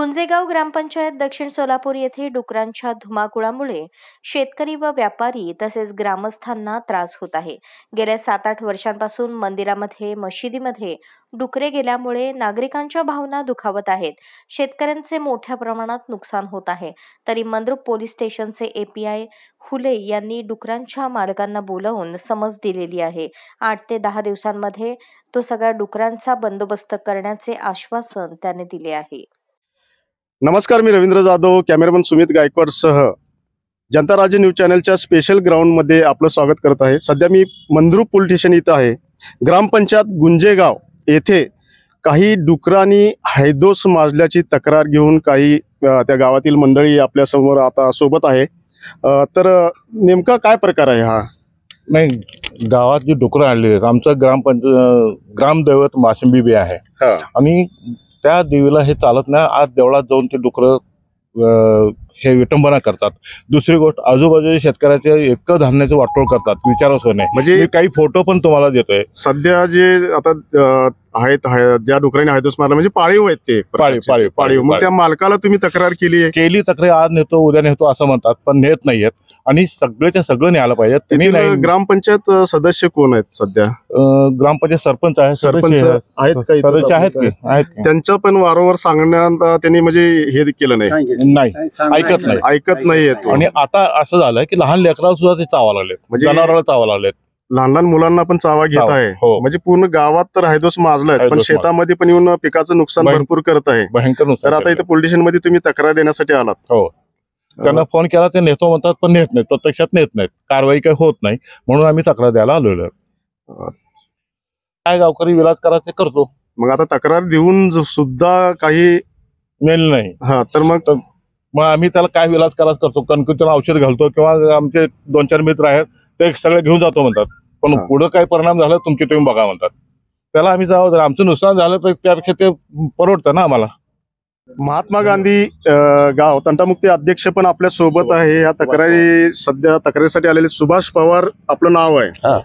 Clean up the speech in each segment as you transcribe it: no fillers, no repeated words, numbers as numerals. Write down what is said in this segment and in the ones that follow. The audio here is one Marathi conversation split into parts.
गुंजेगाव ग्रामपंचायत दक्षिण सोलापूर येथे डुकरांच्या धुमाकूळामुळे शेतकरी व व्यापारी तसेच ग्रामस्थांना त्रास होत आहे। गेल्या 7-8 वर्षांपासून मंदिरामध्ये मशिदीमध्ये डुकरे गेल्यामुळे नागरिकांच्या भावना दुखावत आहेत। शेतकऱ्यांचे मोठ्या प्रमाणात नुकसान होत आहे। तरी मंद्रुप पोलीस स्टेशनचे API हुले यांनी डुकरांच्या मालकांना बोलावून समज दिलेली आहे। 8 ते 10 दिवसांमध्ये तो सगळ्या डुकरांचा बंदोबस्त करण्याचे आश्वासन त्याने दिले आहे। नमस्कार, मी रवींद्र जाधव, कॅमेरामन सुमित गायकवाड सह जनता राज्य न्यूज चॅनलच्या स्पेशल ग्राउंड मध्ये आपलं स्वागत करत आहे। सध्या मी मंद्रुप पोलीस स्टेशन इथं आहे। ग्रामपंचायत गुंजेगाव येथे काही डुकरांनी हैदोस माजल्याची तक्रार घेऊन काही त्या गावातील मंडळी आपल्या समोर आता सोबत आहे। तर नेमका काय प्रकार आहे हा? नाही, गावात जी डुकरं आणली आहेत, आमचं ग्रामदैवत माशिंबी आहे आणि त्या देवीला हे चालत नाही। आज देवळात जाऊन ते डुकरं हे विटंबना करतात। दुसरी गोष्ट, आजूबाजूच्या शेतकऱ्याचे इतकं धान्याचं वाटोळ करतात, विचारच होणे। म्हणजे काही फोटो पण तुम्हाला देतोय। सध्या जे आता आहेत ज्या डुकरांनी हैदोस मारला म्हणजे पाळीव आहेत ते पाळीव मग त्या मालकाला तुम्ही तक्रार केली? तक्रार आज नेतो उद्या नेतो असं म्हणतात, पण नेत नाहीयेत आणि सगळेच्या सगळं न्यायला पाहिजे। ग्रामपंचायत सदस्य कोण आहेत सध्या? ग्रामपंचायत सरपंच आहे, सरपंच आहेत काही सदस्य आहेत त्यांचं पण वारंवार सांगण्यात त्यांनी म्हणजे हे केलं नाही, ऐकत नाही। आणि आता असं झालंय की लहान लेकराला सुद्धा ते चावा लागलेत, म्हणजे जनावराला चावा लागलेत, लहान मुलांना पण चावा घेत आहे। म्हणजे पूर्ण गावात तर हैदोस माजलाय, पण शेतामध्ये पण येऊन पिकाचं नुकसान भरपूर करत आहे, भयंकर। तर आता इथे पोलीस स्टेशन मध्ये तुम्ही तक्रार देण्यासाठी आलात? हो, त्यांना फोन केला, ते नेतो म्हणतात, पण नेत नाहीत, प्रत्यक्षात नेत नाहीत, कारवाई काही होत नाही, म्हणून आम्ही तक्रार द्यायला आलेलो। काय गावकरी विलास करा ते करतो। मग आता तक्रार देऊन सुद्धा काही नेलं नाही, तर मग आम्ही त्याला काय विलास कराच करतो, कणकुतीला औषध घालतो, किंवा आमचे 2-4 मित्र आहेत ते सगळे घेऊन जातो म्हणतात, पण पुढे काय परिणाम झाला तुमचे तुम्ही बघा म्हणतात। त्याला आम्ही जाऊ, आमचं नुकसान झालं तर त्यापेक्षा ते परवडतं ना आम्हाला। महात्मा गांधी गाव तंटामुक्ती अध्यक्ष पण आपल्या सोबत आहे। या सध्या तक्रारीसाठी आलेले सुभाष पवार आपलं नाव आहे।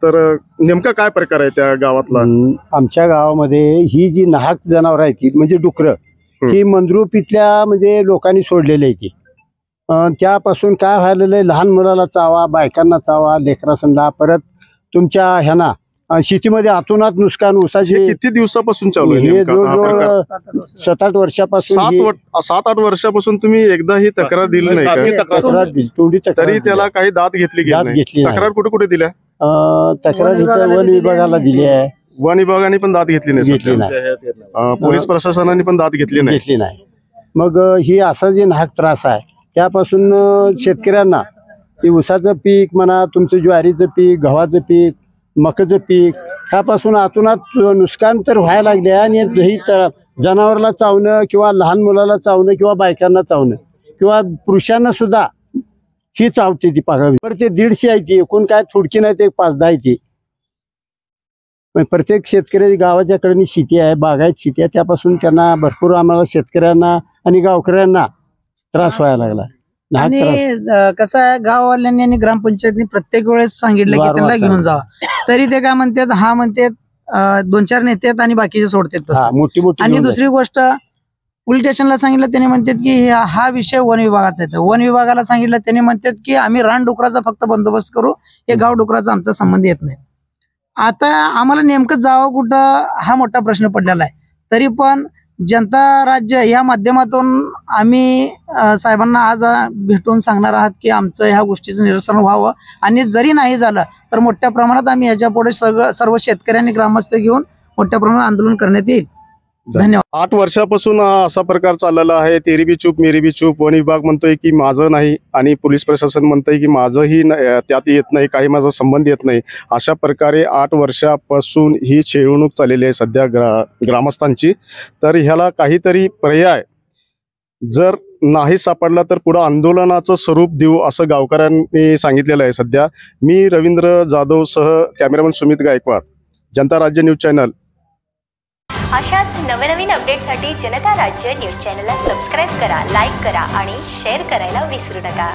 तर नेमका काय प्रकार आहे त्या गावातला? आमच्या गावामध्ये ही जी नाहक जनावर आहे ती म्हणजे डुकरं, ही मंद्रुप इथल्या म्हणजे लोकांनी सोडलेली आहे ती। त्यापासून काय व्हायलेलं आहे, लहान मुलाला चावा, बायकांना चावा, लेकरासंला, परत तुमच्या ह्यांना शेतीमध्ये आतोनात नुकसान। ऊसाचे किती दिवसापासून चालू आहे? हे जवळजवळ 7-8 वर्षापासून। 7-8 वर्षापासून तुम्ही एकदा ही तक्रार दिली नाही का? तक्रार दिली, तोंडी तक्रार, तरी त्याला काही दाद घेतली? तक्रार कुठे कुठे दिल्या? तक्रार वन विभागाला दिली आहे, वन विभागाने पण दाद घेतली नाही, पोलीस प्रशासनाने पण दाद घेतली नाही। मग ही असा जे नाहक त्रास आहे त्यापासून शेतकऱ्यांना ते ऊसाचं पीक म्हणा, तुमचं ज्वारीचं पीक, गव्हाचं पीक, मकाचं पीक, ह्यापासून आतोनात नुकसान तर व्हायला लागले। आणि ही जनावराला चावणं किंवा लहान मुलाला चावणं किंवा बायकांना चावणं किंवा पुरुषांना सुद्धा ही चावते ती पाहावी। पण ते 150 आहे ती, एकूण काय थोडकी नाही, ते 5-10 आहे ती। प्रत्येक शेतकरी गावाच्या कडे शेती आहे, बागायत शेती आहे, त्यापासून त्यांना भरपूर आम्हाला शेतकऱ्यांना आणि गावकऱ्यांना त्रास व्हायला लागला। आणि कसं आहे, गाववाल्यांनी आणि ग्रामपंचायतनी प्रत्येक वेळेस सांगितलं की त्यांना घेऊन जावा, तरी ते काय म्हणतात, हा म्हणतात 2-4 नेतात आणि बाकीचे सोडतात। आणि दुसरी गोष्ट, पोलीस स्टेशनला सांगितलं, त्याने म्हणतात की हा विषय वन विभागाचा आहे। वन विभागाला सांगितलं, त्याने म्हणतात की आम्ही रान डुकराचा फक्त बंदोबस्त करू, हे गाव डुकराचा आमचा संबंध येत नाही। आता आम्हाला नेमकं जावं कुठं हा मोठा प्रश्न पडलेला आहे। तरी पण जनता राज्य या माध्यमातून आम्ही साहेबांना आज भेटून सांगणार आहात की आमचं ह्या गोष्टीचं निरसन व्हावं, आणि जरी नाही झालं तर मोठ्या प्रमाणात आम्ही याच्या पुढे सर्व शेतकऱ्यांनी ग्रामस्थ घेऊन मोठ्या प्रमाणात आंदोलन करण्यात येईल। धन्यवाद। 8 वर्षापासून असा प्रकार चाललेला आहे। तेरी बी चूप मेरी बी चूप। वन विभाग म्हणतोय की माझं नाही, आणि पोलीस प्रशासन म्हणतंय की माझंही त्यात येत नाही, काही माझा संबंध येत नाही। अशा प्रकारे 8 वर्षापासून ही छेडणूक चाललेली आहे सध्या ग्रामस्थांची। तर ह्याला काहीतरी पर्याय जर नाही सापडला तर पुढे आंदोलनाचं स्वरूप देऊ असं गावकऱ्यांनी सांगितलेलं आहे। सध्या मी रवींद्र जाधव सह कॅमेरामन सुमित गायकवाड, जनता राज्य न्यूज चॅनल। अशाच नवनवीन अपडेटसाठी जनता राज्य न्यूज चॅनलला सबस्क्राईब करा, लाईक करा आणि शेअर करायला विसरू नका।